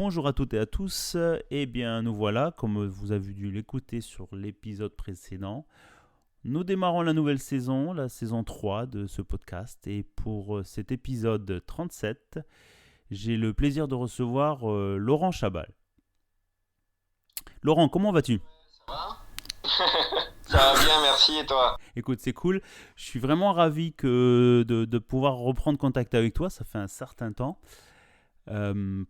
Bonjour à toutes et à tous. Eh bien, nous voilà, comme vous avez dû l'écouter sur l'épisode précédent. Nous démarrons la nouvelle saison, la saison 3 de ce podcast. Et pour cet épisode 37, j'ai le plaisir de recevoir Laurent Chabal. Laurent, comment vas-tu ? Ça va? Ça va bien, merci, et toi? Écoute, c'est cool. Je suis vraiment ravi de pouvoir reprendre contact avec toi. Ça fait un certain temps.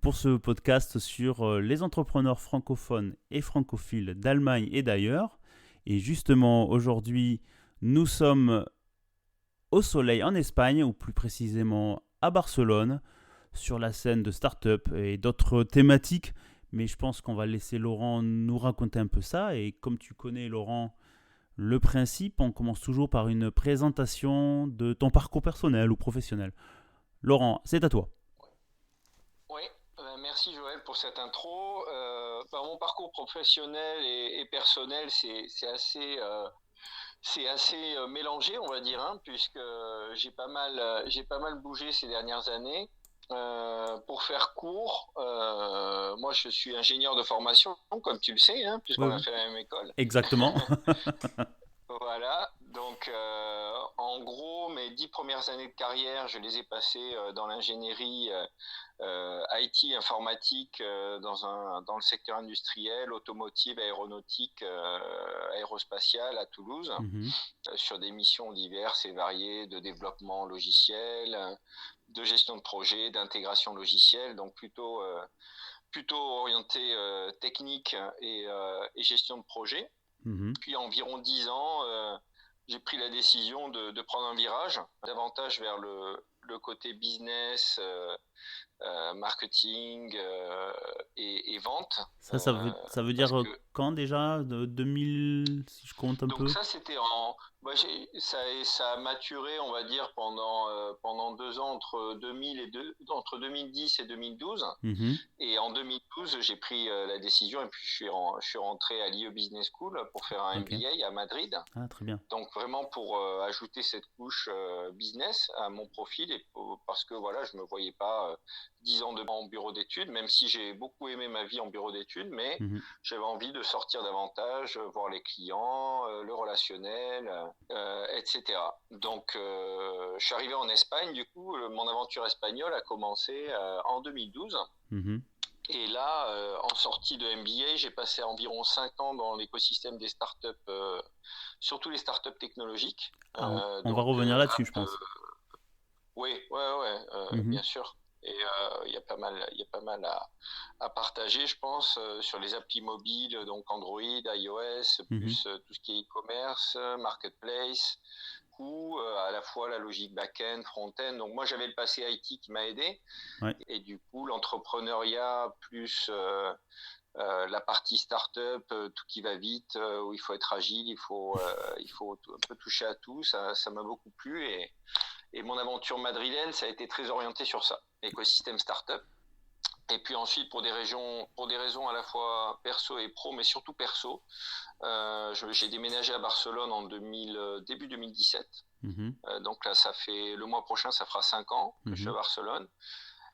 Pour ce podcast sur les entrepreneurs francophones et francophiles d'Allemagne et d'ailleurs. Et justement, aujourd'hui, nous sommes au soleil en Espagne, ou plus précisément à Barcelone, sur la scène de start-up et d'autres thématiques. Mais je pense qu'on va laisser Laurent nous raconter un peu ça. Et comme tu connais, Laurent, le principe, on commence toujours par une présentation de ton parcours personnel ou professionnel. Laurent, c'est à toi. Oui, merci Joël pour cette intro. Mon parcours professionnel et personnel, c'est assez mélangé, on va dire, hein, puisque j'ai pas mal bougé ces dernières années. Pour faire court, moi je suis ingénieur de formation, comme tu le sais, hein, Oui, puisqu'on a oui. fait la même école. Exactement. Voilà, donc en gros, mes 10 premières années de carrière, je les ai passées dans l'ingénierie IT informatique dans le secteur industriel, automotive, aéronautique, aérospatiale à Toulouse, Mhm. sur des missions diverses et variées de développement logiciel, de gestion de projet, d'intégration logicielle, donc plutôt orienté technique et gestion de projet. Mhm. Puis environ 10 ans, j'ai pris la décision de prendre un virage, davantage vers le côté business, marketing et vente. Ça veut Parce dire que quand déjà de 2000, si je compte un donc peu. ça, c'était ça a maturé, on va dire, pendant 2 ans, entre 2010 et 2012. Mhm. Et en 2012, j'ai pris la décision et puis je suis rentré à l'IE Business School pour faire un Ok. MBA à Madrid. Ah, très bien. Donc vraiment pour ajouter cette couche business à mon profil parce que voilà, je me voyais pas 10 ans en bureau d'études, même si j'ai beaucoup aimé ma vie en bureau d'études, mais Mhm. j'avais envie de sortir davantage, voir les clients, le relationnel, etc. Donc je suis arrivé en Espagne, du coup mon aventure espagnole a commencé en 2012. Mhm. Et là, en sortie de MBA, j'ai passé environ 5 ans dans l'écosystème des startups, surtout les startups technologiques. Ah, on va revenir là-dessus, je pense. Oui, ouais, Mhm. bien sûr. Et il y a pas mal à partager, je pense, sur les applis mobiles, donc Android, iOS, Mhm. plus tout ce qui est e-commerce, marketplace, ou à la fois la logique back-end, front-end. Donc moi, j'avais le passé IT qui m'a aidé. Ouais. Et du coup, l'entrepreneuriat plus la partie start-up, tout qui va vite, où il faut être agile, il faut un peu toucher à tout. Ça m'a beaucoup plu et mon aventure madrilène, ça a été très orienté sur ça, écosystème start-up. Et puis ensuite, pour des raisons à la fois perso et pro, mais surtout perso, j'ai déménagé à Barcelone en début 2017. Mhm. Donc là, le mois prochain, ça fera 5 ans que je suis à Mhm. Barcelone.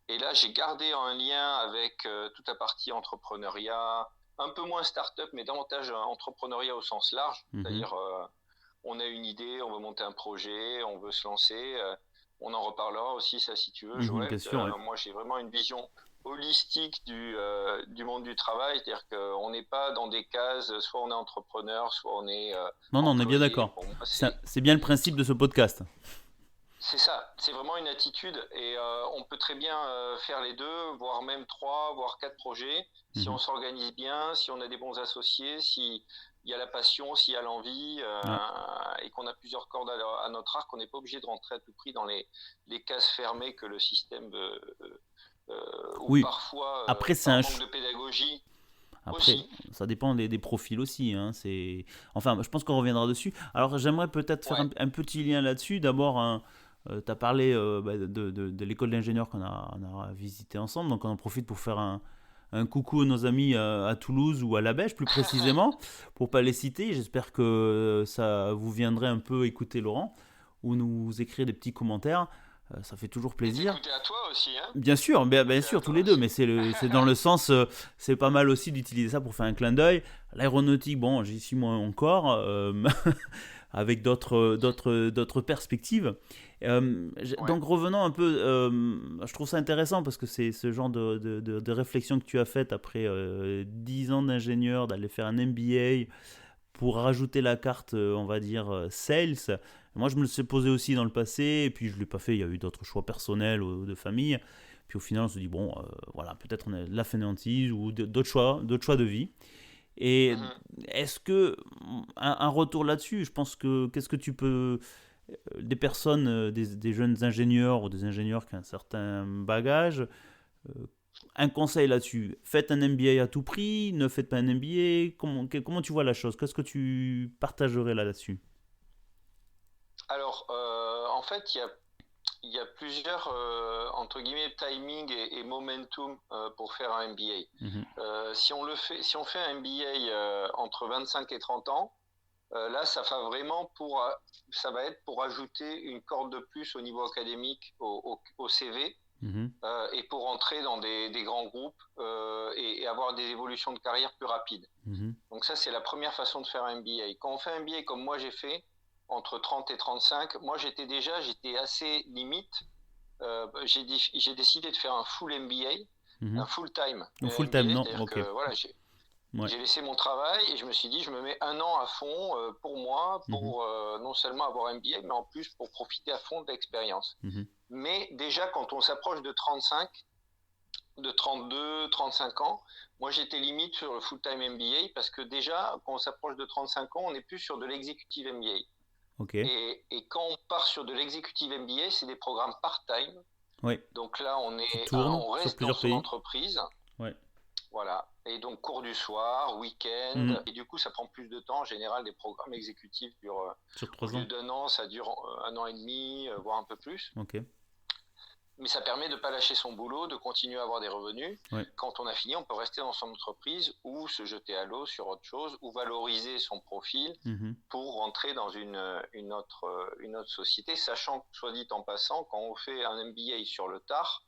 Et là, j'ai gardé un lien avec toute la partie entrepreneuriat, un peu moins start-up, mais davantage entrepreneuriat au sens large. Mhm. C'est-à-dire, on a une idée, on veut monter un projet, on veut se lancer. On en reparlera aussi, ça, si tu veux, Mhm. Joël. Bien sûr, ouais. Moi, j'ai vraiment une vision holistique du monde du travail. C'est-à-dire qu'on n'est pas dans des cases, soit on est entrepreneur, soit on est Non, non, on est bien employé. d'accord. Pour moi, C'est bien le principe de ce podcast. c'est ça, c'est vraiment une attitude et on peut très bien faire les deux, voire même trois, voire quatre projets, si Mhm. on s'organise bien, si on a des bons associés, s'il y a la passion, s'il y a l'envie Ouais. et qu'on a plusieurs cordes à notre arc, on n'est pas obligé de rentrer à tout prix dans les cases fermées que le système ou Oui. parfois Après, c'est par un. manque de pédagogie Après, aussi. ça dépend des profils aussi, hein. Enfin, je pense qu'on reviendra dessus. Alors, j'aimerais peut-être faire Ouais, un petit lien là-dessus. D'abord, tu as parlé de l'école d'ingénieur on a visité ensemble. Donc, on en profite pour faire un coucou à nos amis à Toulouse ou à La Bèche, plus précisément, pour pas les citer. J'espère que ça vous viendrait un peu écouter Laurent ou nous écrire des petits commentaires. Ça fait toujours Et plaisir. t'écoutais à toi aussi, hein? Bien sûr, bien T'écoutais à sûr, tous toi les deux, mais aussi. c'est dans le sens, c'est pas mal aussi d'utiliser ça pour faire un clin d'œil. L'aéronautique, bon, j'y suis moins encore, avec d'autres perspectives. Ouais. Donc revenons un peu, je trouve ça intéressant parce que c'est ce genre de réflexion que tu as faite après 10 ans d'ingénieur, d'aller faire un MBA pour rajouter la carte, on va dire, sales. Moi, je me le suis posé aussi dans le passé, et puis je ne l'ai pas fait, il y a eu d'autres choix personnels ou de famille. Puis au final, on se dit, bon, voilà, peut-être on a de la fainéantise ou d'autres choix de vie. Et Mhm. est-ce que, un retour là-dessus, je pense que, qu'est-ce que tu peux, des personnes, des jeunes ingénieurs ou des ingénieurs qui ont un certain bagage, un conseil là-dessus, faites un MBA à tout prix, ne faites pas un MBA, comment tu vois la chose? Qu'est-ce que tu partagerais là-dessus? Alors, en fait, il y a plusieurs, entre guillemets, timing et momentum pour faire un Mhm, MBA. Si on fait un MBA entre 25 et 30 ans, là, ça va être pour ajouter une corde de plus au niveau académique, au CV, mhm, et pour entrer dans des grands groupes et avoir des évolutions de carrière plus rapides. mhm, Donc ça, c'est la première façon de faire un MBA. Quand on fait un MBA comme moi j'ai fait, entre 30 et 35, moi j'étais assez limite. J'ai décidé de faire un full MBA, mhm. un full time Au full time, MBA, non? c'est-à-dire Ok. que voilà, Ouais. j'ai laissé mon travail et je me suis dit, je me mets un an à fond pour moi, Mhm, pour non seulement avoir un MBA, mais en plus pour profiter à fond de l'expérience. mhm, Mais déjà, quand on s'approche de 35, de 32, 35 ans, moi j'étais limite sur le full-time MBA parce que déjà, quand on s'approche de 35 ans, on n'est plus sur de l'executive MBA. ok. Et quand on part sur de l'executive MBA, c'est des programmes part-time. Ouais. Donc là, Qui tourne on sur reste dans plusieurs son pays. entreprise. Ouais. Voilà. Et donc, cours du soir, week-end. Mhm. Et du coup, ça prend plus de temps. En général, des programmes exécutifs durent, Sur au 3 lieu ans. d'un an, ça dure un an et demi, voire un peu plus. Ok. Mais ça permet de ne pas lâcher son boulot, de continuer à avoir des revenus. Ouais. Quand on a fini, on peut rester dans son entreprise ou se jeter à l'eau sur autre chose ou valoriser son profil Mhm. pour rentrer dans une autre société, sachant que, soit dit en passant, quand on fait un MBA sur le tard,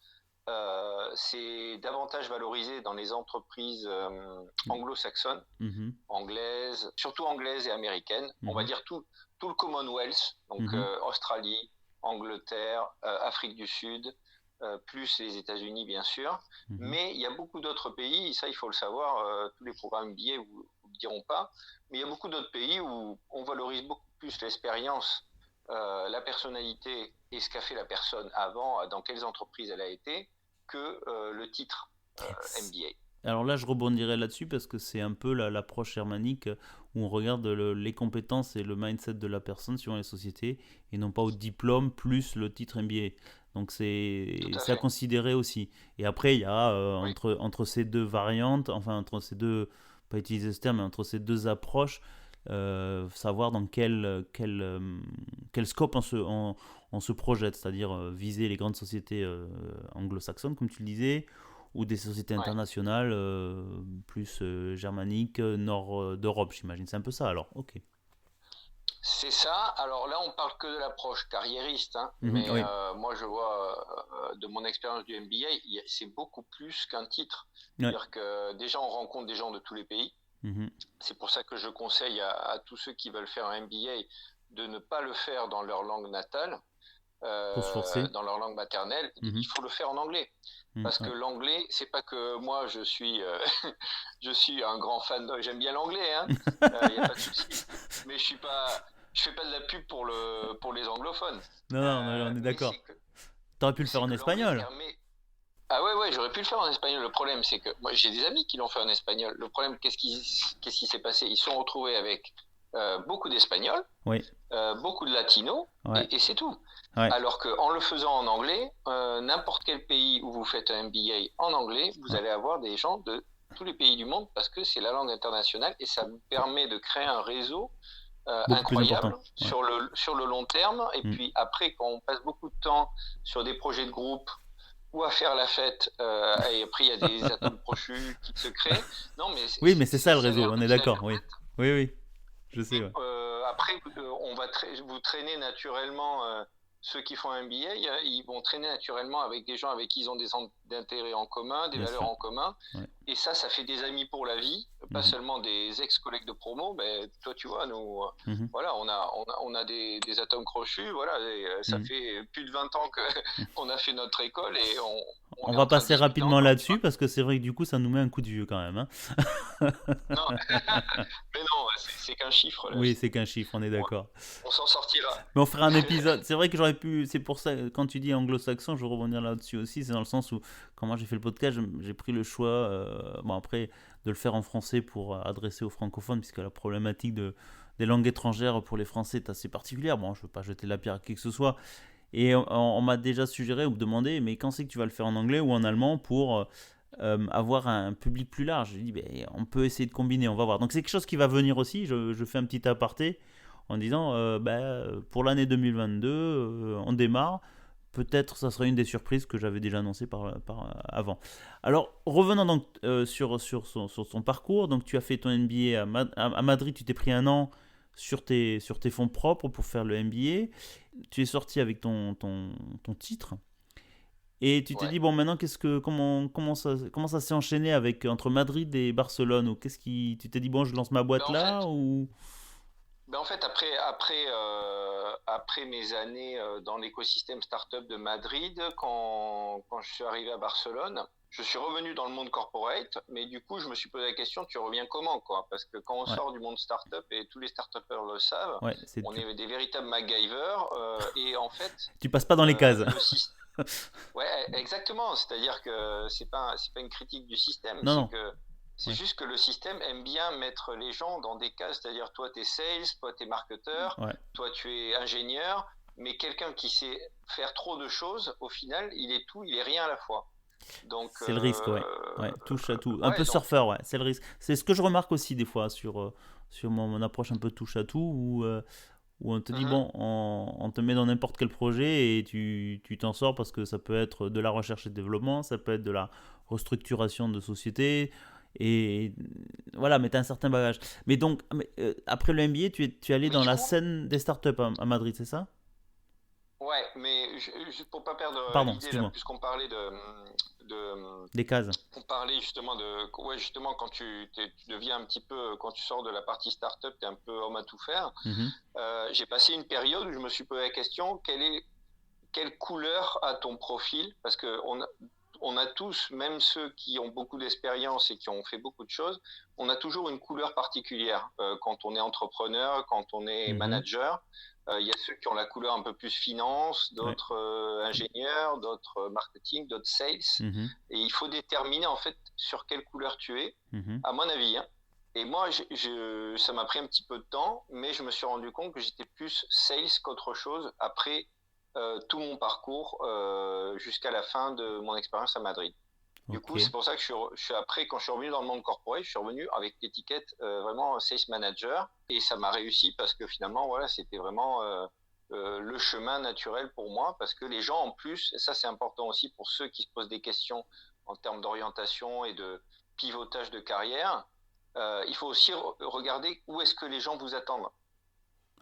c'est davantage valorisé dans les entreprises anglo-saxonnes, Mhm. anglaises, surtout anglaises et américaines. On va Mhm. dire tout le Commonwealth, donc Mhm. Australie, Angleterre, Afrique du Sud, plus les États-Unis bien sûr. Mhm. Mais il y a beaucoup d'autres pays, ça il faut le savoir, tous les programmes MBA vous ne le diront pas, mais il y a beaucoup d'autres pays où on valorise beaucoup plus l'expérience, la personnalité et ce qu'a fait la personne avant, dans quelles entreprises elle a été, que le titre MBA. Alors là, je rebondirai là-dessus parce que c'est un peu l'approche germanique où on regarde les compétences et le mindset de la personne suivant les sociétés et non pas au diplôme plus le titre MBA. Donc Tout à c'est à fait. considérer aussi. Et après, il y a Oui. entre ces deux variantes, enfin entre ces deux, pas utiliser ce terme, mais entre ces deux approches, savoir dans quel scope on se projette, c'est-à-dire viser les grandes sociétés anglo-saxonnes, comme tu le disais, ou des sociétés Ouais. internationales plus germaniques, nord d'Europe, j'imagine. C'est un peu ça alors, ok. C'est ça. Alors là, on parle que de l'approche carriériste, hein, Mhm, mais oui, moi, je vois de mon expérience du MBA, c'est beaucoup plus qu'un titre. ouais. C'est-à-dire que déjà, on rencontre des gens de tous les pays. Mhm. C'est pour ça que je conseille à tous ceux qui veulent faire un MBA de ne pas le faire dans leur langue natale, Pour se forcer. dans leur langue maternelle. Il Mhm, faut le faire en anglais. mhm, Parce que ouais. l'anglais, c'est pas que moi je suis un grand fan. J'aime bien l'anglais, hein. Il n'y a pas de souci. Mais je fais pas de la pub pour les anglophones. Non, non, on est Mais d'accord. T'aurais pu le faire c'est en que l'anglais espagnol. permet. Ah ouais, ouais, j'aurais pu le faire en espagnol. Le problème, c'est que moi, j'ai des amis qui l'ont fait en espagnol. Le problème, qu'est-ce qui s'est passé? Ils se sont retrouvés avec beaucoup d'espagnols, Oui, beaucoup de latinos, ouais, et c'est tout. ouais, Alors qu'en le faisant en anglais, n'importe quel pays où vous faites un MBA en anglais, vous ouais. allez avoir des gens de tous les pays du monde parce que c'est la langue internationale et ça vous permet de créer un réseau Beaucoup plus important. incroyable Ouais. sur le long terme. Et Mm. puis après, quand on passe beaucoup de temps sur des projets de groupe ou à faire la fête, et après il y a des atomes crochus qui se créent. Non, mais Oui, mais c'est ça le ça a réseau, l'air on est ça a d'accord, l'air oui. bête. Oui, oui, je sais, Mais ouais. après, vous traînez naturellement ceux qui font un MBA, ils vont traîner naturellement avec des gens avec qui ils ont des centres d'intérêt en commun, des Bien valeurs sûr. en commun. Ouais. Et ça fait des amis pour la vie, pas seulement des ex-collègues de promo. Mais toi, tu vois, nous, Mhm. voilà, on a des atomes crochus. Voilà, et, ça Mhm. fait plus de 20 ans qu'on a fait notre école et on On est va en train de passer discuter rapidement encore, tu vois. là-dessus parce que c'est vrai que du coup, ça nous met un coup de vieux quand même, hein. Non, mais non, c'est qu'un chiffre là. Oui, c'est qu'un chiffre, on est On, d'accord. on s'en sortira. Mais on fera un épisode. C'est vrai que j'aurais pu. C'est pour ça, quand tu dis anglo-saxon, je veux rebondir là-dessus aussi. C'est dans le sens où, quand moi j'ai fait le podcast, j'ai pris le choix, bon après, de le faire en français pour adresser aux francophones, puisque la problématique des langues étrangères pour les Français est assez particulière. Bon, je veux pas jeter la pierre à qui que ce soit. Et on m'a déjà suggéré ou demandé, mais quand c'est que tu vas le faire en anglais ou en allemand pour avoir un public plus large. J'ai dit, ben, on peut essayer de combiner, on va voir. Donc c'est quelque chose qui va venir aussi. Je fais un petit aparté en disant, pour l'année 2022, on démarre. Peut-être ça serait une des surprises que j'avais déjà annoncées avant. Alors revenons donc sur son parcours. Donc tu as fait ton MBA à Madrid, tu t'es pris un an sur tes fonds propres pour faire le MBA. Tu es sorti avec ton titre. Et tu t'es Ouais. dit, bon, maintenant, comment ça s'est enchaîné entre Madrid et Barcelone ou tu t'es dit, bon, je lance ma Ben, boîte en là fait, ou... après mes années dans l'écosystème startup de Madrid, quand je suis arrivé à Barcelone, je suis revenu dans le monde corporate, mais du coup, je me suis posé la question, tu reviens comment, quoi? Parce que quand on Ouais, sort du monde startup, et tous les startupeurs le savent, ouais, on est des véritables MacGyver, et en fait, tu passes pas dans les cases. le système. Ouais, exactement. C'est-à-dire que c'est pas une critique du système, Non, non, c'est ouais, juste que le système aime bien mettre les gens dans des cases. C'est-à-dire, toi, tu es sales, toi, tu es marketeur, ouais. toi, tu es ingénieur, mais quelqu'un qui sait faire trop de choses, au final, il est tout, il est rien à la fois. Donc, C'est le risque, ouais. Ouais, touche à tout. Un peu ouais, donc, surfeur, ouais, c'est le risque. C'est ce que je remarque aussi des fois sur mon approche un peu touche à tout, où on te dit, mhm, bon, on te met dans n'importe quel projet et tu t'en sors parce que ça peut être de la recherche et développement, ça peut être de la restructuration de société, et voilà, mais tu as un certain bagage. Mais donc, après le MBA, tu es allé mais dans du la coup, scène des startups à Madrid, c'est ça? ouais, mais juste pour pas perdre Pardon, l'idée là, excuse-moi. puisqu'on parlait de Des cases. on parlait justement ouais, justement, quand tu deviens un petit peu, quand tu sors de la partie startup, tu es un peu homme à tout faire. Mhm. J'ai passé une période où je me suis posé la question, quelle couleur a ton profil? Parce que on a tous, même ceux qui ont beaucoup d'expérience et qui ont fait beaucoup de choses, on a toujours une couleur particulière quand on est entrepreneur, quand on est Mhm. manager. Il y a ceux qui ont la couleur un peu plus finance, Ouais. d'autres ingénieurs, d'autres marketing, d'autres sales. Mhm. Et il faut déterminer en fait sur quelle couleur tu es, Mhm. à mon avis, hein. Et moi, ça m'a pris un petit peu de temps, mais je me suis rendu compte que j'étais plus sales qu'autre chose après tout mon parcours jusqu'à la fin de mon expérience à Madrid. Du Ok. coup, c'est pour ça que après, quand je suis revenu dans le monde corporate, je suis revenu avec l'étiquette vraiment sales manager, et ça m'a réussi parce que finalement, voilà, c'était vraiment le chemin naturel pour moi, parce que les gens en plus, et ça c'est important aussi pour ceux qui se posent des questions en termes d'orientation et de pivotage de carrière, il faut aussi regarder où est-ce que les gens vous attendent,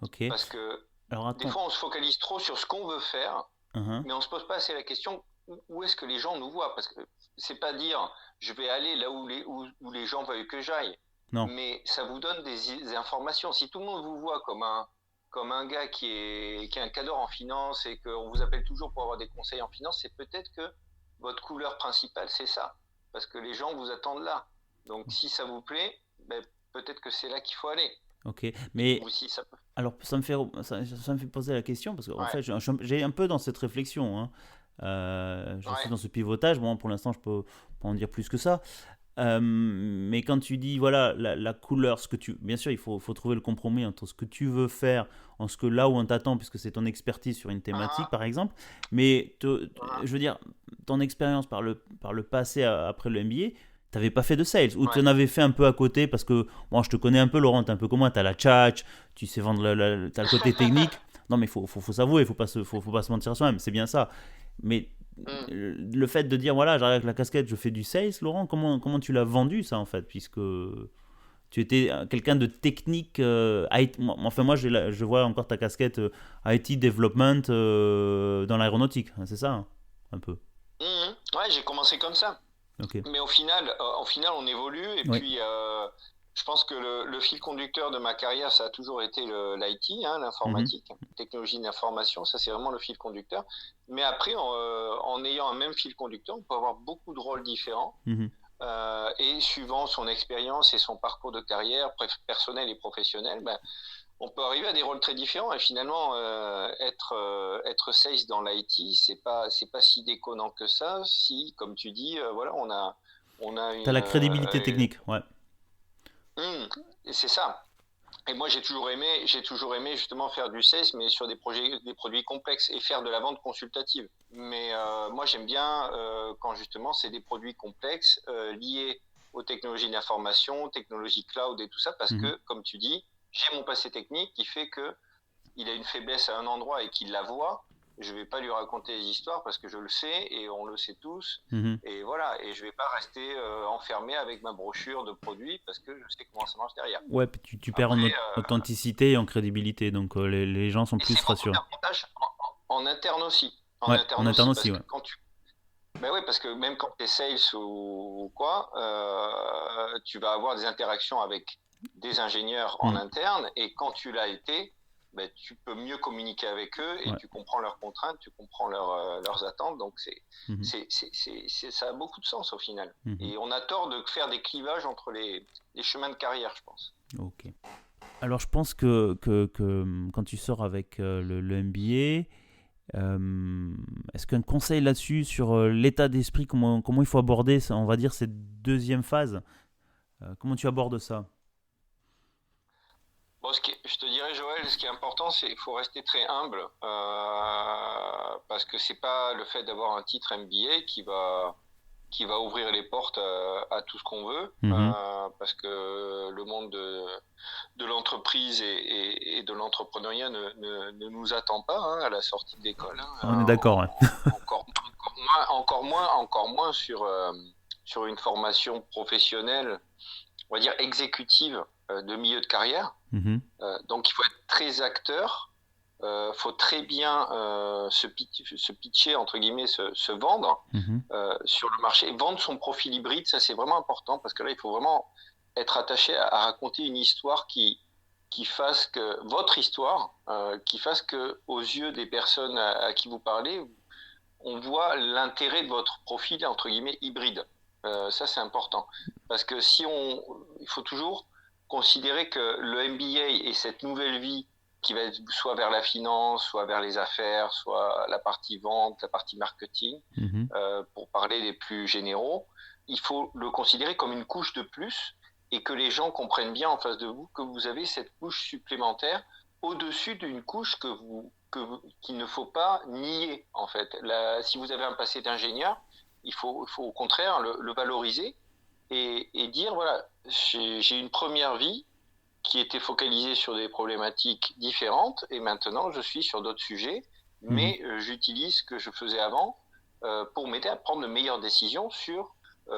Ok. parce que Alors des attends. fois on se focalise trop sur ce qu'on veut faire, Mhm. mais on se pose pas assez la question où est-ce que les gens nous voient, parce que c'est pas dire je vais aller là où les gens veulent que j'aille, Non. mais ça vous donne des informations. Si tout le monde vous voit comme un gars qui est un cadre en finance et qu'on vous appelle toujours pour avoir des conseils en finance, c'est peut-être que votre couleur principale c'est ça, parce que les gens vous attendent là. Donc si ça vous plaît, ben, peut-être que c'est là qu'il faut aller. Ok. Mais Ou si ça peut. alors, ça me fait poser la question parce qu'en Ouais, fait, j'ai un peu dans cette réflexion, hein. Je suis ouais, dans ce pivotage. Bon, pour l'instant, je peux pas en dire plus que ça. Mais quand tu dis, voilà, la couleur, bien sûr, faut trouver le compromis entre ce que tu veux faire, en ce que là où on t'attend, puisque c'est ton expertise sur une thématique, uh-huh, par exemple. Mais uh-huh, je veux dire, ton expérience par le passé après le MBA, t'avais pas fait de sales, ou tu ouais. en avais fait un peu à côté, parce que, moi, je te connais un peu, Laurent, t'es un peu comme moi, t'as la tchatch, tu sais vendre, t'as le côté technique. Non, mais faut s'avouer, faut pas se mentir à soi-même, c'est bien ça. Mais Mm. le fait de dire, voilà, j'arrive avec la casquette, je fais du sales, Laurent, comment tu l'as vendu ça en fait, puisque tu étais quelqu'un de technique. Moi, je vois encore ta casquette IT development dans l'aéronautique, hein, c'est ça, hein, un peu. Ouais, j'ai commencé comme ça. Ok. Mais au final, on évolue. Et Oui. puis, je pense que le fil conducteur de ma carrière, ça a toujours été l'IT, hein, Mhm. l'informatique, technologie de l'information. Ça, c'est vraiment le fil conducteur. Mais après, en ayant un même fil conducteur, on peut avoir beaucoup de rôles différents. Mhm. Et suivant son expérience et son parcours de carrière personnel et professionnel, ben, on peut arriver à des rôles très différents. Et finalement, être sales dans l'IT, c'est pas si déconnant que ça. Si, comme tu dis, voilà, on a T'as la crédibilité technique, ouais. et c'est ça. Et moi, j'ai toujours aimé justement faire du sales, mais sur des projets, des produits complexes et faire de la vente consultative. Mais moi, j'aime bien quand justement c'est des produits complexes liés aux technologies d'information, technologies cloud et tout ça, parce Mhm. que, comme tu dis, j'ai mon passé technique qui fait que il a une faiblesse à un endroit et qu'il la voit. Je vais pas lui raconter des histoires parce que je le sais et on le sait tous. Mhm. Et voilà, et je vais pas rester enfermé avec ma brochure de produits parce que je sais comment ça marche derrière. Ouais, puis tu perds en Après, authenticité et en crédibilité, donc les gens sont et plus c'est beaucoup rassurés. d'avantages en interne aussi. En Ouais, interne en interne aussi, aussi, parce ouais. que quand tu. Ben oui, parce que même quand tu es sales ou quoi, tu vas avoir des interactions avec des ingénieurs en Mhm. interne, et quand tu l'as été, ben, tu peux mieux communiquer avec eux et Ouais. tu comprends leurs contraintes, tu comprends leurs attentes. Donc Mhm. ça a beaucoup de sens au final. Mhm. Et on a tort de faire des clivages entre les chemins de carrière, je pense. Ok. Alors, je pense que quand tu sors avec le MBA, est-ce qu'un conseil là-dessus sur l'état d'esprit, comment il faut aborder, ça, on va dire, cette deuxième phase, comment tu abordes ça? Bon, je te dirais, Joël, ce qui est important, c'est qu'il faut rester très humble, parce que c'est pas le fait d'avoir un titre MBA qui va ouvrir les portes à tout ce qu'on veut, Mhm. parce que le monde de l'entreprise et de l'entrepreneuriat ne nous attend pas, hein, à la sortie de l'école, hein, On est d'accord, ouais. encore moins sur une formation professionnelle, on va dire exécutive, de milieu de carrière. Mhm. Donc il faut être très acteur, faut très bien se pitcher, entre guillemets, se vendre Mhm. sur le marché. Vendre son profil hybride, ça c'est vraiment important, parce que là il faut vraiment être attaché à raconter une histoire qui fasse que votre histoire, qui fasse que aux yeux des personnes à qui vous parlez, on voit l'intérêt de votre profil, entre guillemets, hybride. Ça, c'est important. Parce que il faut toujours considérer que le MBA et cette nouvelle vie qui va être soit vers la finance, soit vers les affaires, soit la partie vente, la partie marketing, Mhm. pour parler des plus généraux, il faut le considérer comme une couche de plus, et que les gens comprennent bien en face de vous que vous avez cette couche supplémentaire au-dessus d'une couche qu'il ne faut pas nier, en fait. Si vous avez un passé d'ingénieur, il faut au contraire le valoriser, et dire, voilà, j'ai une première vie qui était focalisée sur des problématiques différentes, et maintenant je suis sur d'autres sujets, Mhm. mais j'utilise ce que je faisais avant pour m'aider à prendre de meilleures décisions sur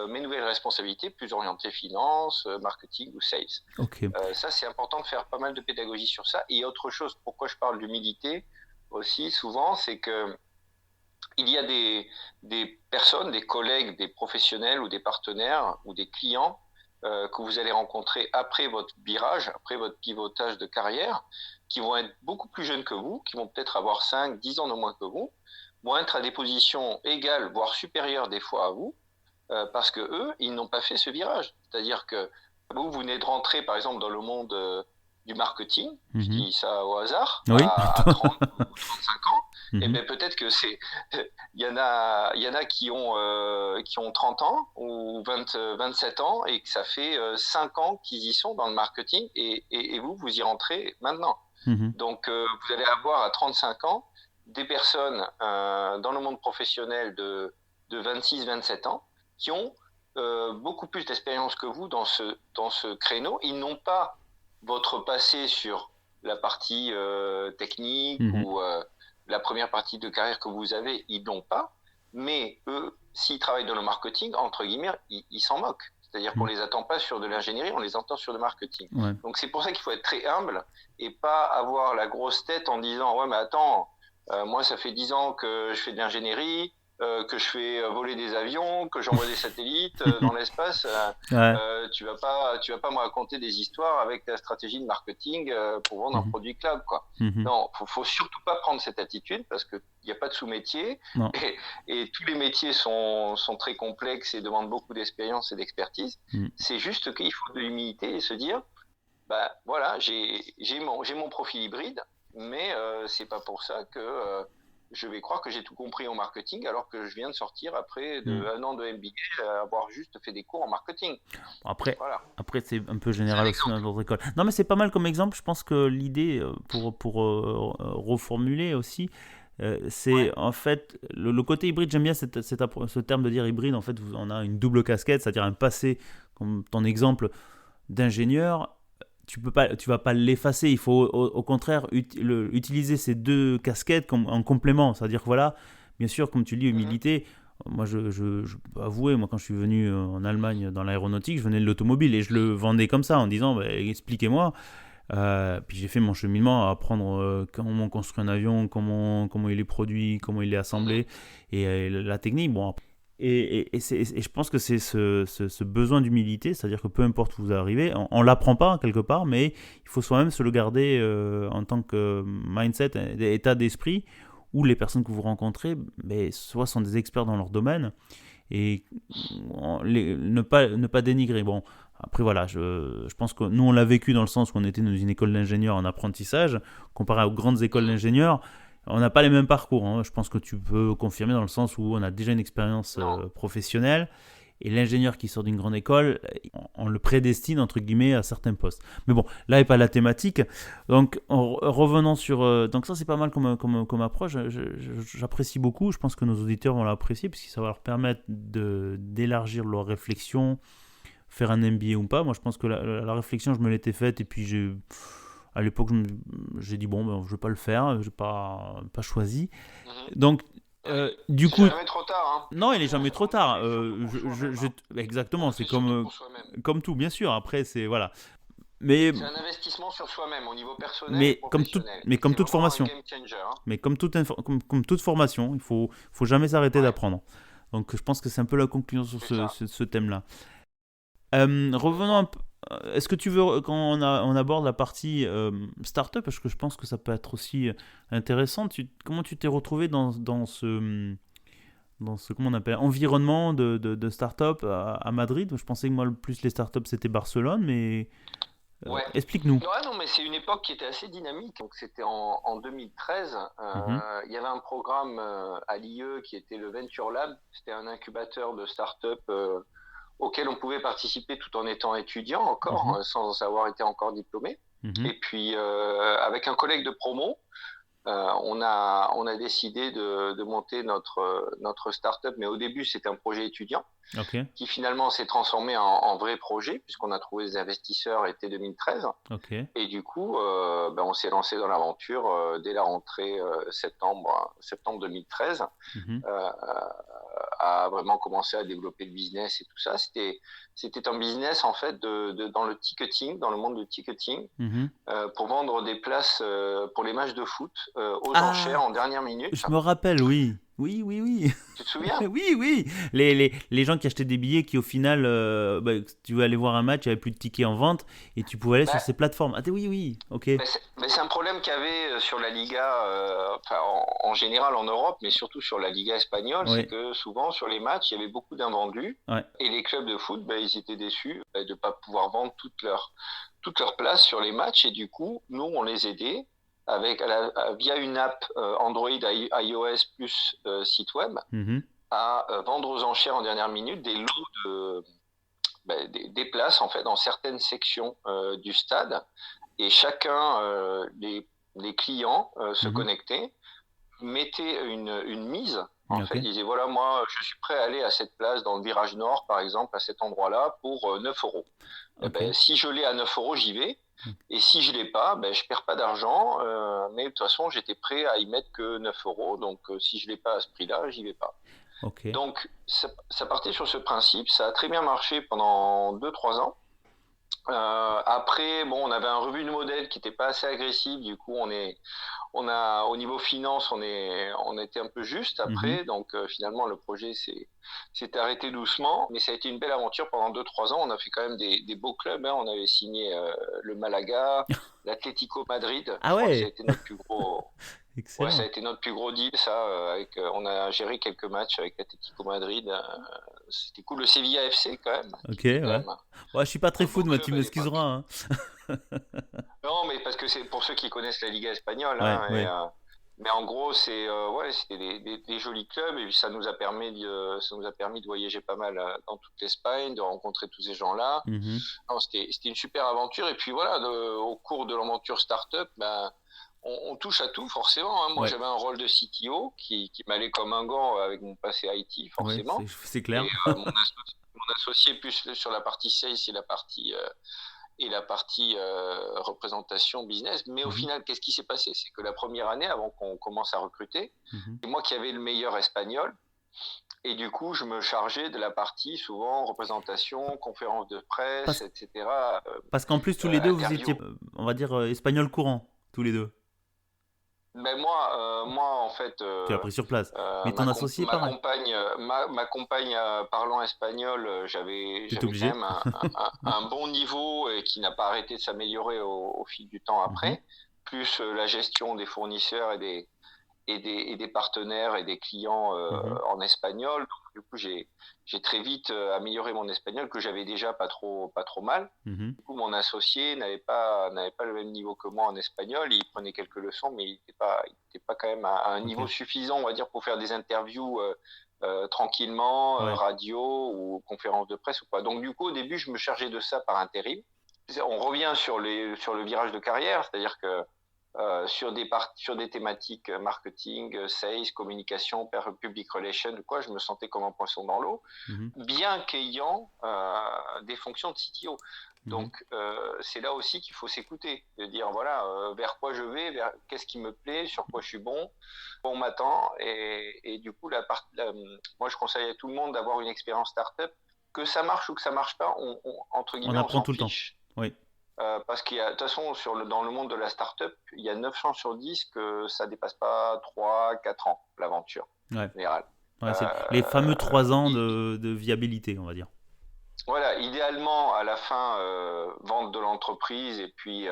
mes nouvelles responsabilités, plus orientées finance, marketing ou sales. Ok. Ça, c'est important de faire pas mal de pédagogie sur ça. Et autre chose, pourquoi je parle d'humilité aussi souvent, c'est que il y a des personnes, des collègues, des professionnels ou des partenaires ou des clients que vous allez rencontrer après votre virage, après votre pivotage de carrière, qui vont être beaucoup plus jeunes que vous, qui vont peut-être avoir 5, 10 ans de moins que vous, vont être à des positions égales, voire supérieures des fois à vous, parce que eux, ils n'ont pas fait ce virage. C'est-à-dire que vous venez de rentrer, par exemple, dans le monde du marketing, je Mhm. dis ça au hasard, Oui. à 30 ou 35 ans, et Mhm. bien peut-être que il y en a qui ont 30 ans ou 27 ans, et que ça fait 5 ans qu'ils y sont dans le marketing, et vous, vous y rentrez maintenant. Mhm. Donc, vous allez avoir à 35 ans des personnes dans le monde professionnel de 26-27 ans qui ont beaucoup plus d'expérience que vous dans ce créneau. Ils n'ont pas votre passé sur la partie technique Mhm. ou la première partie de carrière que vous avez, ils n'ont pas. Mais eux, s'ils travaillent dans le marketing, entre guillemets, ils s'en moquent. C'est-à-dire qu'on les attend pas sur de l'ingénierie, on les entend sur le marketing. Ouais. Donc c'est pour ça qu'il faut être très humble et pas avoir la grosse tête en disant ouais mais attends, moi ça fait 10 ans que je fais de l'ingénierie, que je fais voler des avions, que j'envoie des satellites dans l'espace. Ouais. Tu vas pas me raconter des histoires avec ta stratégie de marketing pour vendre un Mhm. produit cloud, quoi. Mhm. Non, faut surtout pas prendre cette attitude parce que il n'y a pas de sous-métier Non. et tous les métiers sont très complexes et demandent beaucoup d'expérience et d'expertise. Mhm. C'est juste qu'il faut de l'humilité et se dire, bah voilà, j'ai mon profil hybride, mais c'est pas pour ça que je vais croire que j'ai tout compris en marketing alors que je viens de sortir après Mhm. un an de MBA, avoir juste fait des cours en marketing. Bon, Après, Voilà. après c'est un peu C'est un général aussi dans exemple. d'autres écoles. Non, mais c'est pas mal comme exemple. Je pense que l'idée, pour reformuler aussi, c'est Ouais. en fait le côté hybride. J'aime bien ce terme de dire hybride. En fait, on a une double casquette, c'est-à-dire un passé, comme ton exemple d'ingénieur. Tu vas pas l'effacer. Il faut au contraire utiliser ces deux casquettes en complément. C'est-à-dire que voilà, bien sûr, comme tu dis, Mhm. humilité. Moi, je peux avouer, moi, quand je suis venu en Allemagne dans l'aéronautique, je venais de l'automobile et je le vendais comme ça en disant bah, expliquez-moi. Puis j'ai fait mon cheminement à apprendre comment on construit un avion, comment il est produit, comment il est Mhm. assemblé et la technique. Bon, et je pense que c'est ce besoin d'humilité, c'est-à-dire que peu importe où vous arrivez, on ne l'apprend pas quelque part, mais il faut soi-même se le garder en tant que mindset, état d'esprit, où les personnes que vous rencontrez, ben, soit sont des experts dans leur domaine, et ne pas dénigrer. Bon, après voilà, je pense que nous on l'a vécu dans le sens où on était dans une école d'ingénieur en apprentissage, comparé aux grandes écoles Mhm. d'ingénieurs. On n'a pas les mêmes parcours, hein. Je pense que tu peux confirmer dans le sens où on a déjà une expérience Non. professionnelle et l'ingénieur qui sort d'une grande école, on le prédestine entre guillemets à certains postes. Mais bon, là n'est pas la thématique. Donc en revenant sur, donc ça c'est pas mal comme approche. J'apprécie beaucoup. Je pense que nos auditeurs vont l'apprécier puisque ça va leur permettre d'élargir leur réflexion, faire un MBA ou pas. Moi je pense que la réflexion je me l'étais faite et puis à l'époque j'ai dit bon ben, je vais pas le faire, j'ai pas choisi. Mhm. Donc Ouais. du C'est coup jamais trop tard, non, il est hein. jamais trop tard. On fait surtout pour soi-même, hein. Exactement, On c'est fait surtout comme, pour soi-même. comme tout, bien sûr. Après, c'est voilà. Mais, C'est un investissement sur soi-même au niveau personnel et mais, professionnel. Et comme c'est toute vraiment un formation, game changer, hein. comme toute formation, faut jamais s'arrêter Ouais, d'apprendre. Donc, je pense que c'est un peu la conclusion sur c'est ça. ce thème-là. Revenons un Complètement. peu. Est-ce que tu veux, quand on aborde la partie startup, parce que je pense que ça peut être aussi intéressant, comment tu t'es retrouvé dans ce comment on appelle, environnement de start-up à Madrid? Je pensais que moi, le plus les start-up, c'était Barcelone, mais Ouais. explique-nous. Ouais, non, mais c'est une époque qui était assez dynamique. Donc, c'était en 2013. Mhm, Il y avait un programme à l'IE qui était le Venture Lab. C'était un incubateur de start-up auquel on pouvait participer tout en étant étudiant encore, mhm, sans avoir été encore diplômé. mhm. Et puis, avec un collègue de promo, on a décidé de monter notre start-up. Mais au début, c'était un projet étudiant Ok, qui finalement s'est transformé en vrai projet puisqu'on a trouvé des investisseurs été 2013. ok. Et du coup, on s'est lancé dans l'aventure dès la rentrée septembre 2013, Mhm, euh, à vraiment commencer à développer le business et tout ça. C'était un business en fait dans le ticketing, dans le monde du ticketing, mhm. pour vendre des places pour les matchs de foot aux enchères Ah, en dernière minute. je me rappelle, oui. Oui, oui, oui. Tu te souviens? Oui, oui. Les gens qui achetaient des billets qui, au final, bah, tu veux aller voir un match, il n'y avait plus de tickets en vente et tu pouvais aller sur Bah, ces plateformes. Ah, oui, oui. Ok. c'est un problème qu'il y avait sur la Liga, enfin, en général en Europe, mais surtout sur la Liga espagnole, c'est Ouais, que souvent sur les matchs, il y avait beaucoup d'invendus ouais. et les clubs de foot, ils étaient déçus de ne pas pouvoir vendre toutes leurs places sur les matchs et du coup, nous, on les aidait via une app Android, iOS plus site web Mhm, à vendre aux enchères en dernière minute des lots des places en fait dans certaines sections du stade et chacun, les clients se mhm. connectaient, mettaient une mise. En Ok, fait, ils disaient voilà, moi, je suis prêt à aller à cette place dans le virage nord, par exemple, à cet endroit-là, pour 9 euros. Eh ok. ben, si je l'ai à 9 euros, j'y vais. Et si je l'ai pas, je perds pas d'argent. Mais de toute façon, j'étais prêt à y mettre que 9 euros. Donc, si je l'ai pas à ce prix-là, j'y vais pas. Ok. Donc, ça partait sur ce principe. Ça a très bien marché pendant 2-3 ans. Après, bon, on avait un revenu de modèle qui n'était pas assez agressif. Du coup, au niveau finance, on a été un peu juste Mhm. après. Donc, finalement, le projet s'est arrêté doucement. Mais ça a été une belle aventure pendant 2-3 ans. On a fait quand même des beaux clubs, hein. On avait signé le Malaga, l'Atlético Madrid. Ah Je crois que ça a ouais, été notre plus gros. Ouais, ça a excellent. été notre plus gros deal, ça. On a géré quelques matchs avec l'Atlético Madrid. C'était cool. Le Sevilla FC, quand même, Ok, qui était quand ouais. même Ouais, je suis pas très un beau foot, moi, club tu à l'époque. m'excuseras, hein. Non, mais parce que c'est pour ceux qui connaissent la Liga espagnole, Ouais, hein, ouais. mais en gros, ouais, c'était des jolis clubs et puis ça nous a permis de voyager pas mal dans toute l'Espagne, de rencontrer tous ces gens-là. Mhm. Non, c'était une super aventure. Et puis voilà, au cours de l'aventure startup, ben, on touche à tout forcément, hein. Moi, Ouais, j'avais un rôle de CTO qui m'allait comme un gant avec mon passé IT, ouais, c'est forcément. c'est Et clair. mon associé plus sur la partie sales et la partie représentation business. Mais au Mhm. final, qu'est-ce qui s'est passé? C'est que la première année, avant qu'on commence à recruter, Mhm. c'est moi qui avais le meilleur espagnol. Et du coup, je me chargeais de la partie, souvent, représentation, conférence de presse, Parce, etc., parce qu'en plus, tous les deux, vous étiez, interview. on va dire, espagnol courant, tous les deux. Mais moi, en fait, Tu l'as pris sur place. Mais ton associé, pareil. ma compagne parlant espagnol, j'avais T'étais quand obligé. même un bon niveau et qui n'a pas arrêté de s'améliorer au fil du temps Mhm. après, plus la gestion des fournisseurs et des partenaires et des clients Mhm. en espagnol. Donc, du coup, j'ai très vite amélioré mon espagnol que j'avais déjà pas trop mal. Mhm. Du coup, mon associé n'avait pas le même niveau que moi en espagnol. Il prenait quelques leçons, mais il était pas quand même à un Ok. niveau suffisant, on va dire, pour faire des interviews tranquillement, Ouais. radio ou conférence de presse ou pas. Donc, du coup, au début, je me chargeais de ça par intérim. On revient sur le virage de carrière, c'est-à-dire que sur des thématiques marketing, sales, communication, public relations, quoi, je me sentais comme un poisson dans l'eau, Mhm. bien qu'ayant des fonctions de CTO. Mhm. Donc, c'est là aussi qu'il faut s'écouter, de dire voilà, vers quoi je vais, qu'est-ce qui me plaît, sur quoi je suis bon, on m'attend. Et du coup, moi, je conseille à tout le monde d'avoir une expérience startup. Que ça marche ou que ça marche pas, entre On guillemets, on apprend s'en tout le temps. fiche. Oui. Parce qu'il y a, de toute façon, dans le monde de la startup, il y a 9 chances sur 10 que ça dépasse pas 3-4 ans, l'aventure, Ouais. en général. Ouais, c'est les fameux Euh, 3 ans il- de viabilité, on va dire. voilà, idéalement, à la fin, vente de l'entreprise et puis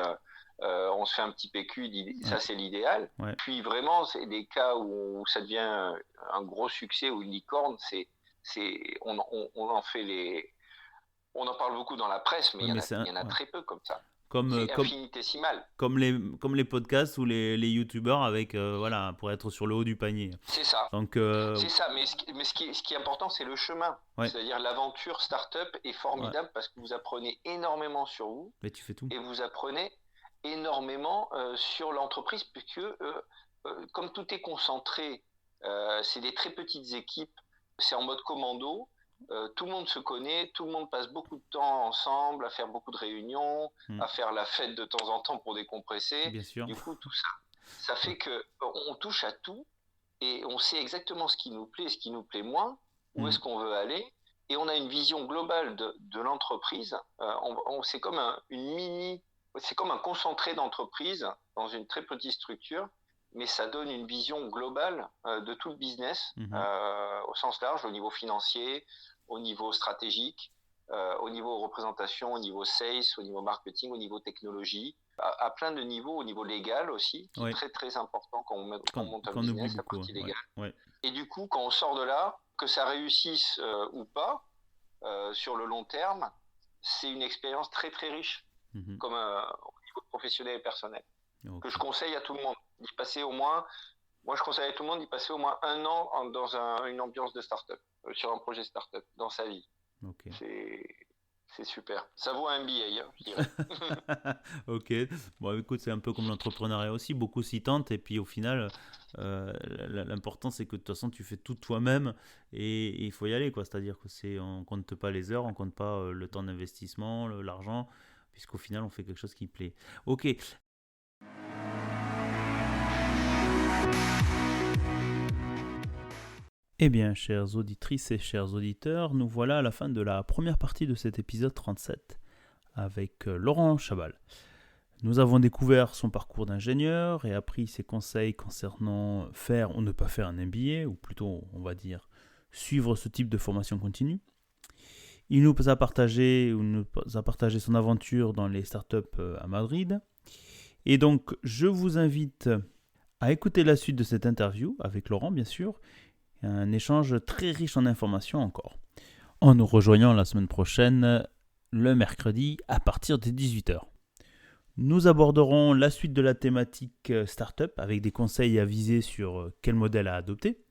on se fait un petit PQ, Ouais. ça c'est l'idéal. Ouais. Puis vraiment, c'est des cas où ça devient un gros succès ou une licorne, on en fait on en parle beaucoup dans la presse, mais Ouais, il y en mais a, il y en a ouais. très peu comme ça. Comme, C'est infinitésimal. comme les podcasts ou les youtubeurs avec, voilà, pour être sur le haut du panier. C'est ça. Donc, C'est ça, mais ce qui est important, c'est le chemin. ouais, C'est-à-dire l'aventure startup est ouais, formidable parce que vous apprenez énormément sur vous mais tu fais tout. et vous apprenez énormément sur l'entreprise puisque comme tout est concentré, c'est des très petites équipes, c'est en mode commando. Tout le monde se connaît, tout le monde passe beaucoup de temps ensemble à faire beaucoup de réunions, Hmm. à faire la fête de temps en temps pour décompresser. Bien sûr. Du coup, tout ça, ça Ouais. fait que on touche à tout et on sait exactement ce qui nous plaît, ce qui nous plaît moins, où Hmm. est-ce qu'on veut aller, et on a une vision globale de l'entreprise. C'est comme un concentré d'entreprise dans une très petite structure, mais ça donne une vision globale de tout le business Mhm. au sens large, au niveau financier, au niveau stratégique, au niveau représentation, au niveau sales, au niveau marketing, au niveau technologie, à plein de niveaux, au niveau légal aussi, qui est Ouais. très très important quand on monte un Qu'on oublie business, la beaucoup. partie Ouais. légale. Ouais. Et du coup, quand on sort de là, que ça réussisse ou pas, sur le long terme, c'est une expérience très très riche, Mhm. comme au niveau professionnel et personnel, que je Ok. conseille à tout le monde d'y passer au moins. Moi, je conseille à tout le monde d'y passer au moins un an dans une ambiance de start-up, sur un projet start-up dans sa vie. Ok. C'est c'est super. Ça vaut un MBA, hein, je dirais. Ok. Bon, écoute, c'est un peu comme l'entrepreneuriat aussi. Beaucoup s'y tentent et puis au final, euh, l'important c'est que de toute façon tu fais tout toi-même et il faut y aller quoi. C'est-à-dire que on compte pas les heures, on compte pas le temps d'investissement, l'argent, puisqu'au final on fait quelque chose qui plaît. Ok. Eh bien, chères auditrices et chers auditeurs, nous voilà à la fin de la première partie de cet épisode 37 avec Laurent Chabal. Nous avons découvert son parcours d'ingénieur et appris ses conseils concernant faire ou ne pas faire un MBA, ou plutôt, on va dire, suivre ce type de formation continue. Il nous a partagé son aventure dans les startups à Madrid. Et donc, je vous invite à écouter la suite de cette interview avec Laurent, bien sûr. Un échange très riche en informations encore. En nous rejoignant la semaine prochaine, le mercredi, à partir des 18h. Nous aborderons la suite de la thématique startup avec des conseils avisés sur quel modèle à adopter,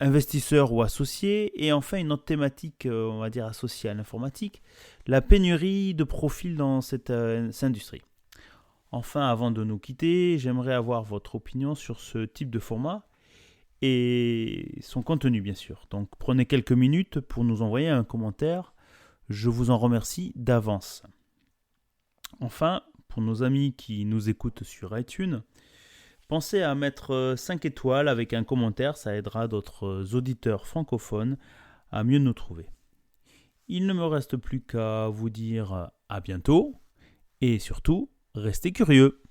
investisseurs ou associés, et enfin une autre thématique, on va dire associée à l'informatique, la pénurie de profils dans cette industrie. Enfin, avant de nous quitter, j'aimerais avoir votre opinion sur ce type de format et son contenu, bien sûr. Donc prenez quelques minutes pour nous envoyer un commentaire. Je vous en remercie d'avance. Enfin, pour nos amis qui nous écoutent sur iTunes, pensez à mettre 5 étoiles avec un commentaire, ça aidera d'autres auditeurs francophones à mieux nous trouver. Il ne me reste plus qu'à vous dire à bientôt et surtout, restez curieux.